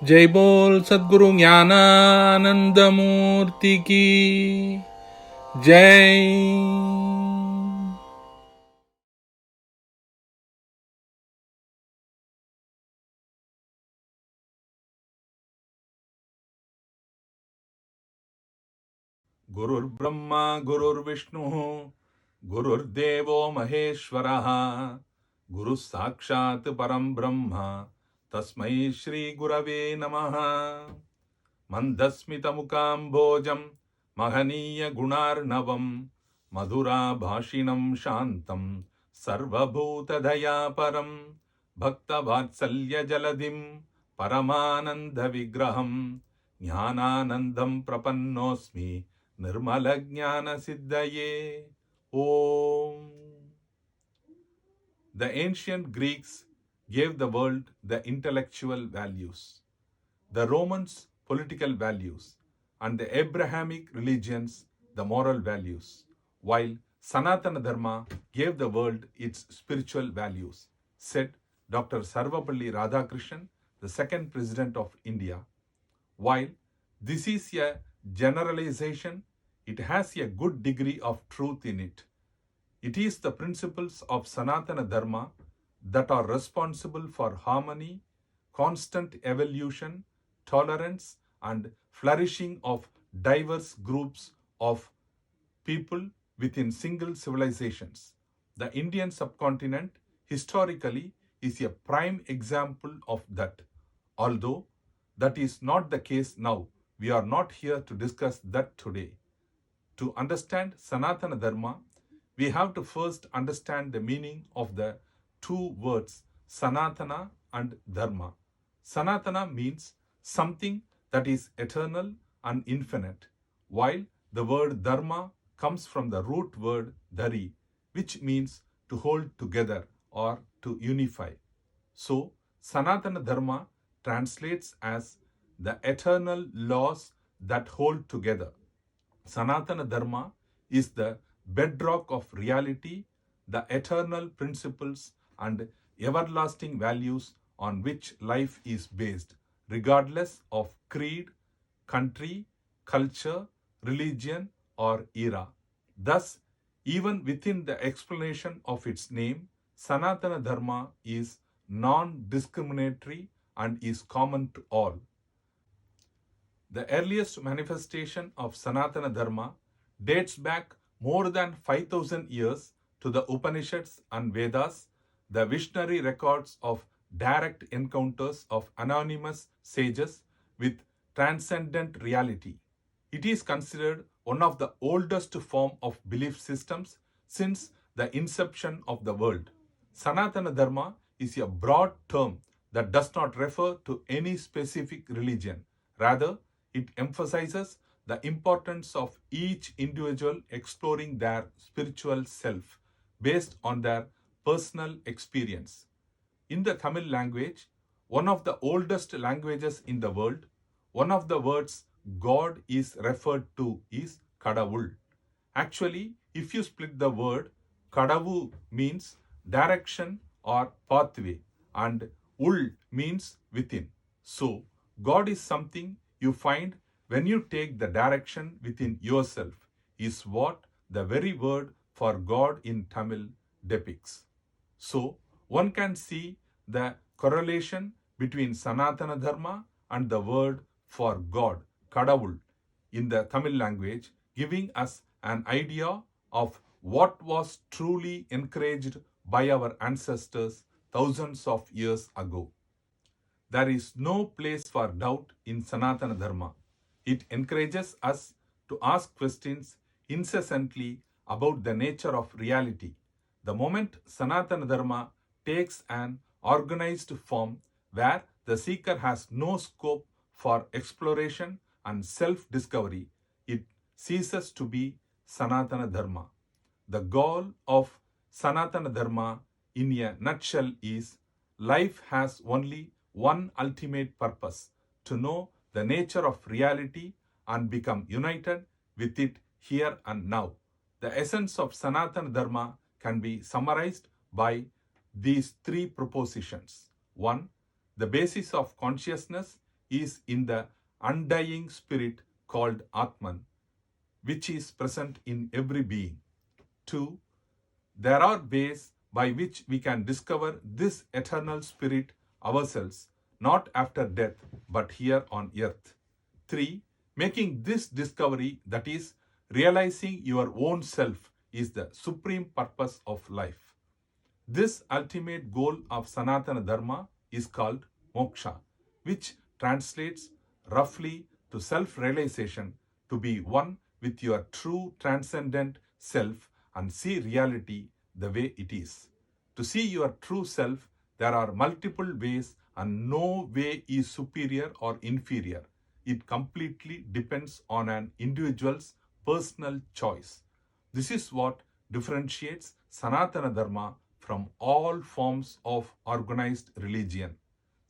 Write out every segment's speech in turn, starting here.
जय बोल सद्गुरु ज्ञानानंद मूर्ति की जय। गुरुर्ब्रह्मा गुरुर्विष्णु गुरुर्देवो महेश्वरः गुरुः साक्षात् परं ब्रह्म तस्मै श्री गुरवे नमः। मन्दस्मितमुकाम्भोजं महनीय गुणार्णवं मधुराभाषिणं शान्तं सर्वभूतदयापरं भक्तवात्सल्यजलधिं परमानन्दविग्रहं ज्ञानानन्दं प्रपन्नोऽस्मि निर्मलज्ञानसिद्धये। ॐ। The ancient Greeks gave the world the intellectual values, the Romans political values, and the Abrahamic religions the moral values, while Sanatana Dharma gave the world its spiritual values, said Dr. Sarvapalli Radhakrishnan, the second president of India. While this is a generalization, it has a good degree of truth in it. It is the principles of Sanatana Dharma that are responsible for harmony, constant evolution, tolerance, and flourishing of diverse groups of people within single civilizations. The Indian subcontinent historically is a prime example of that. Although that is not the case now, we are not here to discuss that today. To understand Sanatana Dharma, we have to first understand the meaning of the two words Sanatana and Dharma. Sanatana means something that is eternal and infinite, while the word Dharma comes from the root word Dhari, which means to hold together or to unify. So, Sanatana Dharma translates as the eternal laws that hold together. Sanatana Dharma is the bedrock of reality, the eternal principles and everlasting values on which life is based, regardless of creed, country, culture, religion, or era. Thus, even within the explanation of its name, Sanatana Dharma is non discriminatory and is common to all. The earliest manifestation of Sanatana Dharma dates back more than 5000 years to the Upanishads and Vedas, the visionary records of direct encounters of anonymous sages with transcendent reality. It is considered one of the oldest form of belief systems since the inception of the world. Sanatana Dharma is a broad term that does not refer to any specific religion. Rather, it emphasizes the importance of each individual exploring their spiritual self based on their personal experience. In the Tamil language, one of the oldest languages in the world, one of the words God is referred to is Kadavul. Actually, if you split the word, Kadavu means direction or pathway, and Ul means within. So, God is something you find when you take the direction within yourself, is what the very word for God in Tamil depicts. So, one can see the correlation between Sanatana Dharma and the word for God, Kadavul, in the Tamil language, giving us an idea of what was truly encouraged by our ancestors thousands of years ago. There is no place for doubt in Sanatana Dharma. It encourages us to ask questions incessantly about the nature of reality. The moment Sanatana Dharma takes an organized form where the seeker has no scope for exploration and self discovery, it ceases to be Sanatana Dharma. The goal of Sanatana Dharma in a nutshell is life has only one ultimate purpose: to know the nature of reality and become united with it here and now. The essence of Sanatana Dharma can be summarized by these three propositions. 1. The basis of consciousness is in the undying spirit called Atman, which is present in every being. 2. There are ways by which we can discover this eternal spirit ourselves, not after death, but here on earth. 3. Making this discovery, that is, realizing your own self, is the supreme purpose of life. This ultimate goal of Sanatana Dharma is called moksha, which translates roughly to self realization, to be one with your true transcendent self and see reality the way it is. To see your true self, there are multiple ways, and no way is superior or inferior. It completely depends on an individual's personal choice. This is what differentiates Sanatana Dharma from all forms of organized religion.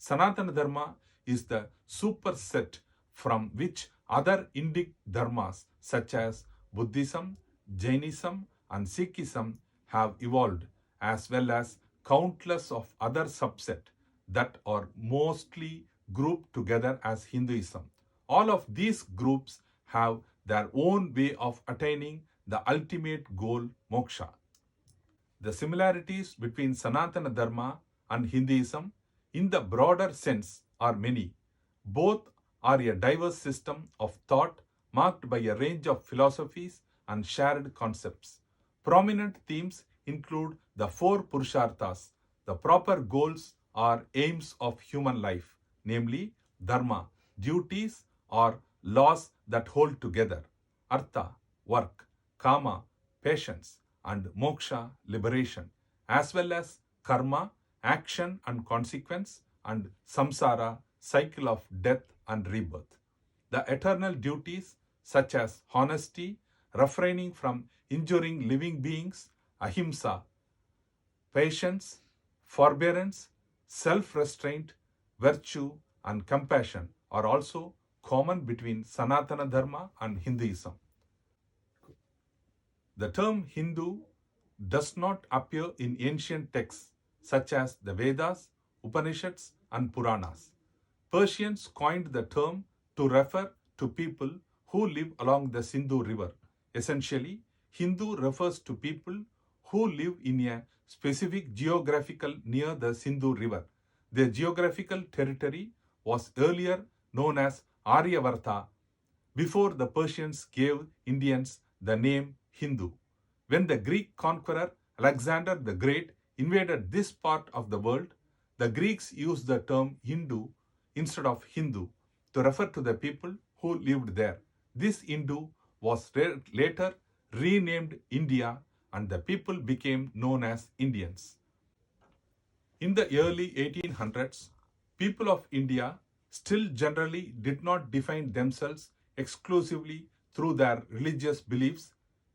Sanatana Dharma is the superset from which other Indic dharmas such as Buddhism, Jainism, and Sikhism have evolved, as well as countless of other subsets that are mostly grouped together as Hinduism. All of these groups have their own way of attaining the ultimate goal, moksha. The similarities between Sanatana Dharma and Hinduism in the broader sense are many. Both are a diverse system of thought marked by a range of philosophies and shared concepts. Prominent themes include the four Purusharthas, the proper goals or aims of human life, namely dharma, duties or laws that hold together, artha, work, kama, patience, and moksha, liberation, as well as karma, action and consequence, and samsara, cycle of death and rebirth. The eternal duties such as honesty, refraining from injuring living beings, ahimsa, patience, forbearance, self restraint, virtue, and compassion are also common between Sanatana Dharma and Hinduism. The term Hindu does not appear in ancient texts such as the Vedas, Upanishads, and Puranas. Persians coined the term to refer to people who live along the Sindhu River. Essentially, Hindu refers to people who live in a specific geographical near the Sindhu River. Their geographical territory was earlier known as Aryavarta before the Persians gave Indians the name Hindu. When the Greek conqueror Alexander the Great invaded this part of the world, the Greeks used the term Hindu instead of Hindu to refer to the people who lived there. This Hindu was later renamed India, and the people became known as Indians. In the early 1800s, people of India still generally did not define themselves exclusively through their religious beliefs.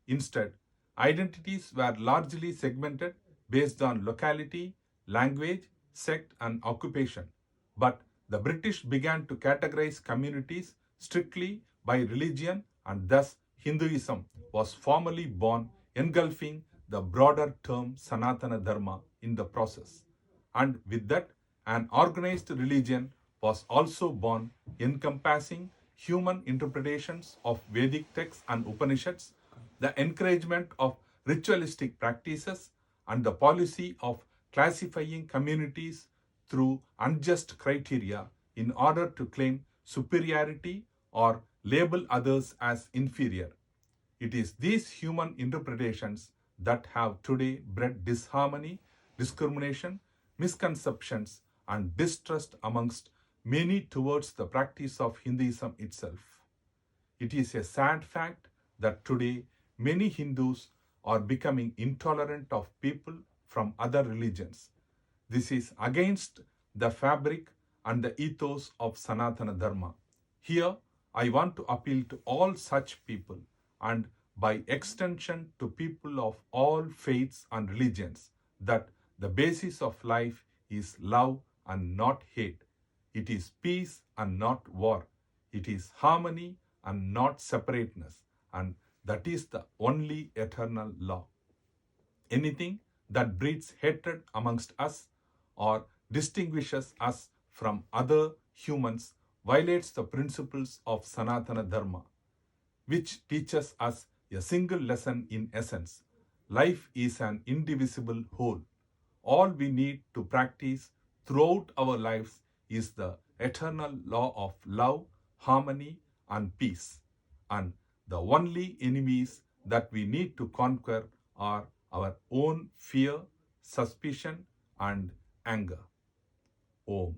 Instead, identities were largely segmented based on locality, language, sect, and occupation. But the British began to categorize communities strictly by religion, and thus Hinduism was formally born, engulfing the broader term Sanatana Dharma in the process. And with that, an organized religion was also born, encompassing human interpretations of Vedic texts and Upanishads, the encouragement of ritualistic practices, and the policy of classifying communities through unjust criteria in order to claim superiority or label others as inferior. It is these human interpretations that have today bred disharmony, discrimination, misconceptions, and distrust amongst many towards the practice of Hinduism itself. It is a sad fact that today many Hindus are becoming intolerant of people from other religions. This is against the fabric and the ethos of Sanatana Dharma. Here, I want to appeal to all such people, and by extension to people of all faiths and religions, that the basis of life is love and not hate. It is peace and not war. It is harmony and not separateness. And that is the only eternal law. Anything that breeds hatred amongst us or distinguishes us from other humans violates the principles of Sanatana Dharma, which teaches us a single lesson in essence. Life is an indivisible whole. All we need to practice throughout our lives is the eternal law of love, harmony, and peace. And the only enemies that we need to conquer are our own fear, suspicion, and anger. Om.